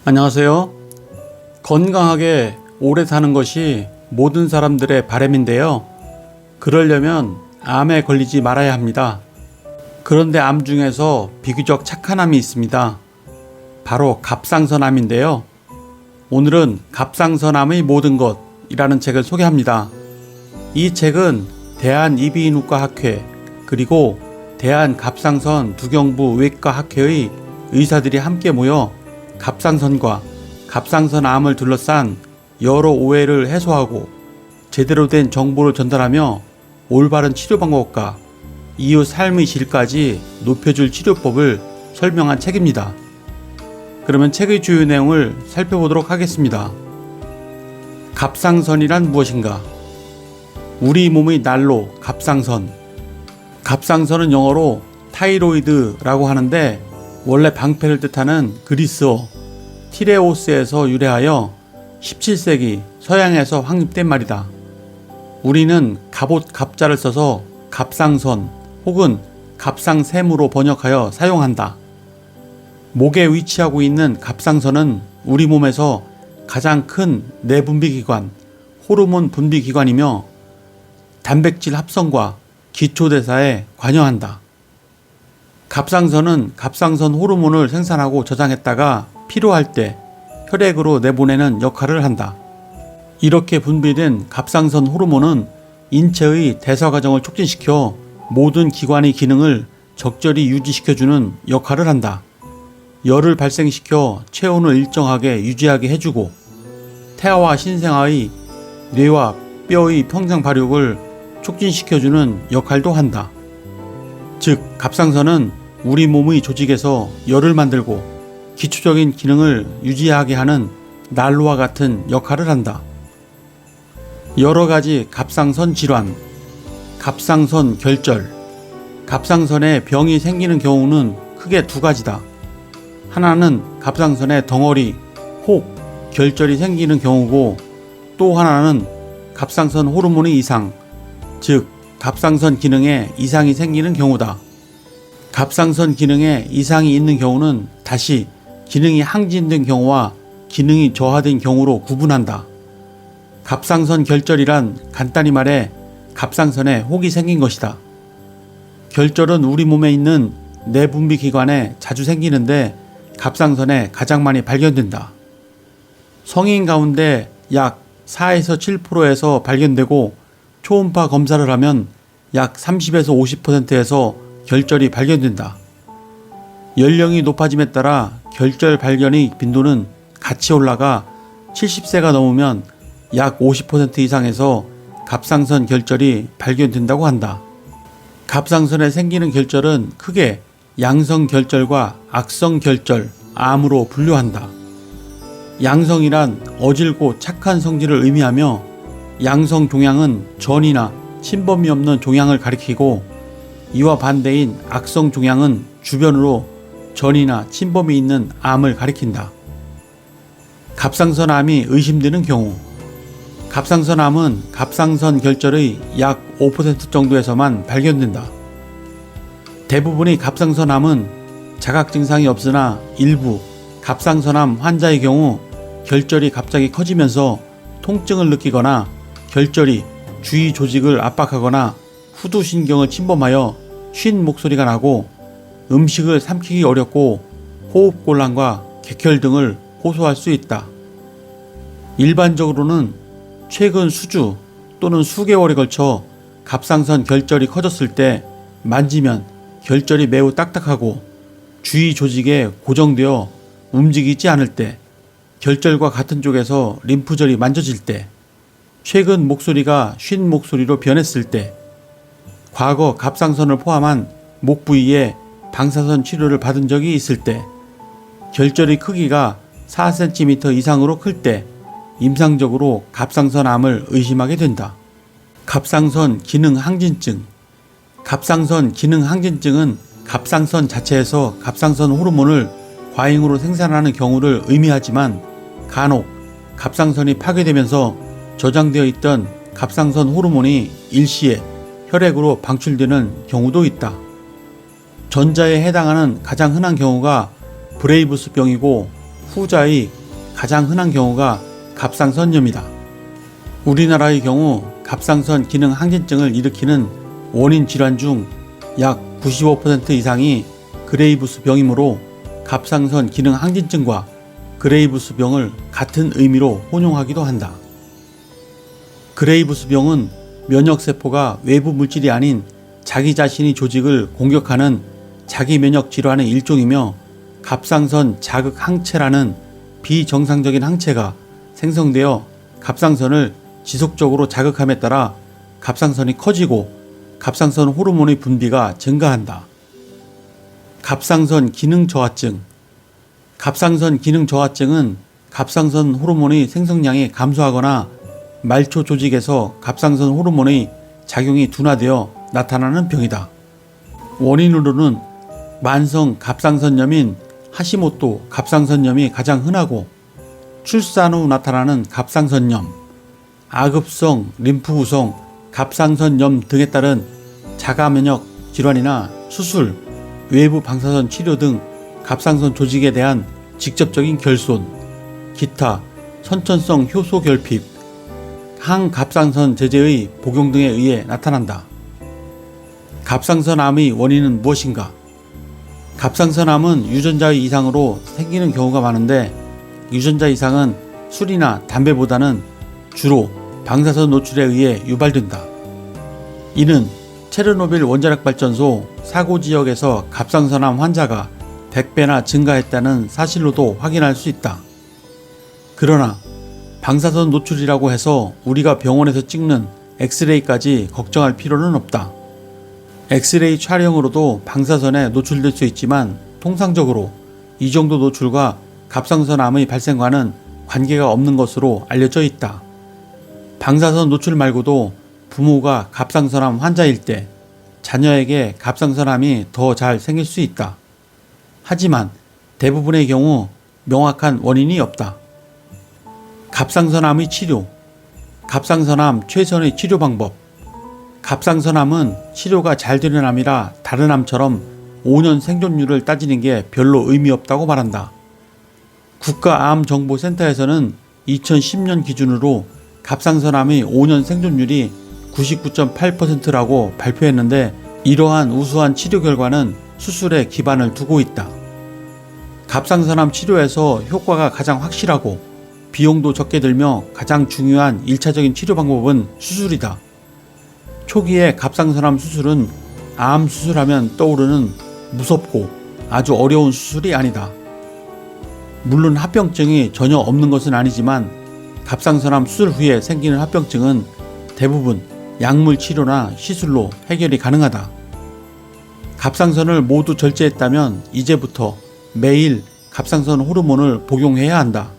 안녕하세요. 건강하게 오래 사는 것이 모든 사람들의 바람인데요. 그러려면 암에 걸리지 말아야 합니다. 그런데 암 중에서 비교적 착한 암이 있습니다. 바로 갑상선암인데요. 오늘은 갑상선암의 모든 것이라는 책을 소개합니다. 이 책은 대한이비인후과학회 그리고 대한갑상선 두경부 외과학회의 의사들이 함께 모여 갑상선과 갑상선암을 둘러싼 여러 오해를 해소하고 제대로 된 정보를 전달하며 올바른 치료 방법과 이후 삶의 질까지 높여줄 치료법을 설명한 책입니다. 그러면 책의 주요 내용을 살펴보도록 하겠습니다. 갑상선이란 무엇인가? 우리 몸의 난로 갑상선. 갑상선은 영어로 타이로이드라고 하는데 원래 방패를 뜻하는 그리스어 티레오스에서 유래하여 17세기 서양에서 확립된 말이다. 우리는 갑옷 갑자를 써서 갑상선 혹은 갑상샘으로 번역하여 사용한다. 목에 위치하고 있는 갑상선은 우리 몸에서 가장 큰 내분비기관, 호르몬 분비기관이며 단백질 합성과 기초대사에 관여한다. 갑상선은 갑상선 호르몬을 생산하고 저장했다가 필요할 때 혈액으로 내보내는 역할을 한다. 이렇게 분비된 갑상선 호르몬은 인체의 대사 과정을 촉진시켜 모든 기관의 기능을 적절히 유지시켜주는 역할을 한다. 열을 발생시켜 체온을 일정하게 유지하게 해주고 태아와 신생아의 뇌와 뼈의 평생 발육을 촉진시켜주는 역할도 한다. 즉 갑상선은 우리 몸의 조직에서 열을 만들고 기초적인 기능을 유지하게 하는 난로와 같은 역할을 한다. 여러 가지 갑상선 질환, 갑상선 결절, 갑상선에 병이 생기는 경우는 크게 두 가지다. 하나는 갑상선에 덩어리, 혹, 결절이 생기는 경우고 또 하나는 갑상선 호르몬의 이상, 즉 갑상선 기능에 이상이 생기는 경우다. 갑상선 기능에 이상이 있는 경우는 다시 기능이 항진된 경우와 기능이 저하된 경우로 구분한다. 갑상선 결절이란 간단히 말해 갑상선에 혹이 생긴 것이다. 결절은 우리 몸에 있는 내분비 기관에 자주 생기는데 갑상선에 가장 많이 발견된다. 성인 가운데 약 4에서 7%에서 발견되고 초음파 검사를 하면 약 30에서 50%에서 결절이 발견된다. 연령이 높아짐에 따라 결절 발견의 빈도는 같이 올라가 70세가 넘으면 약 50% 이상에서 갑상선 결절이 발견된다고 한다. 갑상선에 생기는 결절은 크게 양성 결절과 악성 결절, 암으로 분류한다. 양성이란 어질고 착한 성질을 의미하며 양성 종양은 전이나 침범이 없는 종양을 가리키고 이와 반대인 악성 종양은 주변으로 전이나 침범이 있는 암을 가리킨다. 갑상선암이 의심되는 경우 갑상선암은 갑상선 결절의 약 5% 정도에서만 발견된다. 대부분의 갑상선암은 자각 증상이 없으나 일부 갑상선암 환자의 경우 결절이 갑자기 커지면서 통증을 느끼거나 결절이 주위 조직을 압박하거나 후두신경을 침범하여 쉰 목소리가 나고 음식을 삼키기 어렵고 호흡곤란과 객혈 등을 호소할 수 있다. 일반적으로는 최근 수주 또는 수개월에 걸쳐 갑상선 결절이 커졌을 때 만지면 결절이 매우 딱딱하고 주위 조직에 고정되어 움직이지 않을 때, 결절과 같은 쪽에서 림프절이 만져질 때, 최근 목소리가 쉰 목소리로 변했을 때, 과거 갑상선을 포함한 목 부위에 방사선 치료를 받은 적이 있을 때, 결절의 크기가 4cm 이상으로 클 때 임상적으로 갑상선암을 의심하게 된다. 갑상선 기능 항진증. 갑상선 기능 항진증은 갑상선 자체에서 갑상선 호르몬을 과잉으로 생산하는 경우를 의미하지만 간혹 갑상선이 파괴되면서 저장되어 있던 갑상선 호르몬이 일시에 혈액으로 방출되는 경우도 있다. 전자에 해당하는 가장 흔한 경우가 브레이브스병이고 후자의 가장 흔한 경우가 갑상선염이다. 우리나라의 경우 갑상선 기능 항진증을 일으키는 원인 질환 중 약 95% 이상이 그레이브스 병이므로 갑상선 기능 항진증과 그레이브스 병을 같은 의미로 혼용하기도 한다. 그레이브스 병은 면역세포가 외부 물질이 아닌 자기 자신의 조직을 공격하는 자기 면역 질환의 일종이며 갑상선 자극 항체라는 비정상적인 항체가 생성되어 갑상선을 지속적으로 자극함에 따라 갑상선이 커지고 갑상선 호르몬의 분비가 증가한다. 갑상선 기능 저하증. 갑상선 기능 저하증은 갑상선 호르몬의 생성량이 감소하거나 말초 조직에서 갑상선 호르몬의 작용이 둔화되어 나타나는 병이다. 원인으로는 만성 갑상선염인 하시모토 갑상선염이 가장 흔하고 출산 후 나타나는 갑상선염, 아급성 림프구성 갑상선염 등에 따른 자가면역 질환이나 수술, 외부 방사선 치료 등 갑상선 조직에 대한 직접적인 결손, 기타, 선천성 효소 결핍, 항갑상선 제제의 복용 등에 의해 나타난다. 갑상선암의 원인은 무엇인가? 갑상선암은 유전자의 이상으로 생기는 경우가 많은데 유전자 이상은 술이나 담배보다는 주로 방사선 노출에 의해 유발된다. 이는 체르노빌 원자력 발전소 사고 지역에서 갑상선암 환자가 100배나 증가했다는 사실로도 확인할 수 있다. 그러나 방사선 노출이라고 해서 우리가 병원에서 찍는 엑스레이까지 걱정할 필요는 없다. 엑스레이 촬영으로도 방사선에 노출될 수 있지만 통상적으로 이 정도 노출과 갑상선암의 발생과는 관계가 없는 것으로 알려져 있다. 방사선 노출 말고도 부모가 갑상선암 환자일 때 자녀에게 갑상선암이 더 잘 생길 수 있다. 하지만 대부분의 경우 명확한 원인이 없다. 갑상선암의 치료. 갑상선암 최선의 치료 방법. 갑상선암은 치료가 잘 되는 암이라 다른 암처럼 5년 생존율을 따지는 게 별로 의미 없다고 말한다. 국가암정보센터에서는 2010년 기준으로 갑상선암의 5년 생존율이 99.8%라고 발표했는데 이러한 우수한 치료 결과는 수술에 기반을 두고 있다. 갑상선암 치료에서 효과가 가장 확실하고 비용도 적게 들며 가장 중요한 1차적인 치료 방법은 수술이다. 초기에 갑상선암 수술은 암 수술하면 떠오르는 무섭고 아주 어려운 수술이 아니다. 물론 합병증이 전혀 없는 것은 아니지만 갑상선암 수술 후에 생기는 합병증은 대부분 약물 치료나 시술로 해결이 가능하다. 갑상선을 모두 절제했다면 이제부터 매일 갑상선 호르몬을 복용해야 한다.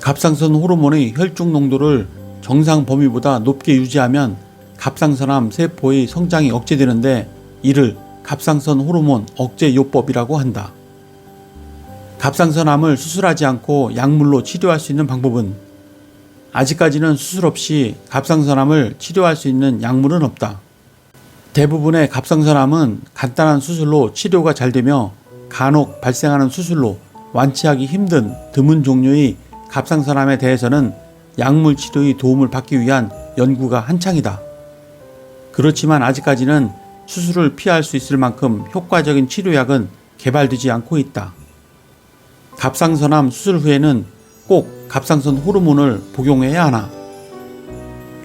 갑상선 호르몬의 혈중 농도를 정상 범위보다 높게 유지하면 갑상선암 세포의 성장이 억제되는데 이를 갑상선 호르몬 억제 요법이라고 한다. 갑상선암을 수술하지 않고 약물로 치료할 수 있는 방법은 아직까지는 수술 없이 갑상선암을 치료할 수 있는 약물은 없다. 대부분의 갑상선암은 간단한 수술로 치료가 잘 되며 간혹 발생하는 수술로 완치하기 힘든 드문 종류의 갑상선암에 대해서는 약물 치료의 도움을 받기 위한 연구가 한창이다. 그렇지만 아직까지는 수술을 피할 수 있을 만큼 효과적인 치료약은 개발되지 않고 있다. 갑상선암 수술 후에는 꼭 갑상선 호르몬을 복용해야 하나?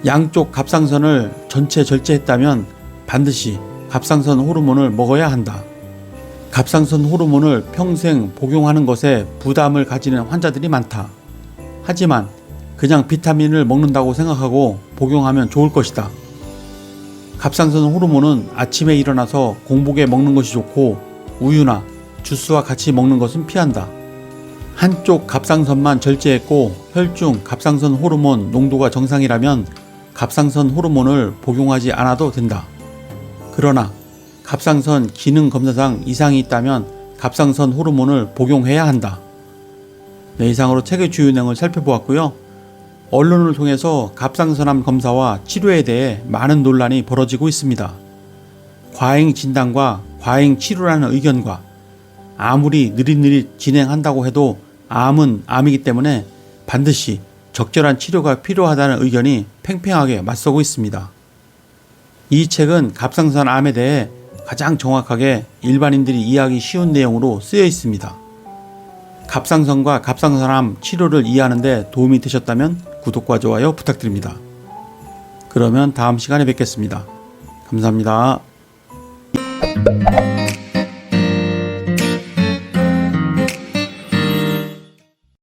양쪽 갑상선을 전체 절제했다면 반드시 갑상선 호르몬을 먹어야 한다. 갑상선 호르몬을 평생 복용하는 것에 부담을 가지는 환자들이 많다. 하지만 그냥 비타민을 먹는다고 생각하고 복용하면 좋을 것이다. 갑상선 호르몬은 아침에 일어나서 공복에 먹는 것이 좋고 우유나 주스와 같이 먹는 것은 피한다. 한쪽 갑상선만 절제했고 혈중 갑상선 호르몬 농도가 정상이라면 갑상선 호르몬을 복용하지 않아도 된다. 그러나 갑상선 기능 검사상 이상이 있다면 갑상선 호르몬을 복용해야 한다. 네, 이상으로 책의 주요 내용을 살펴보았고요. 언론을 통해서 갑상선암 검사와 치료에 대해 많은 논란이 벌어지고 있습니다. 과잉 진단과 과잉 치료라는 의견과 아무리 느릿느릿 진행한다고 해도 암은 암이기 때문에 반드시 적절한 치료가 필요하다는 의견이 팽팽하게 맞서고 있습니다. 이 책은 갑상선 암에 대해 가장 정확하게 일반인들이 이해하기 쉬운 내용으로 쓰여 있습니다. 갑상선과 갑상선암 치료를 이해하는 데 도움이 되셨다면 구독과 좋아요 부탁드립니다. 그러면 다음 시간에 뵙겠습니다. 감사합니다.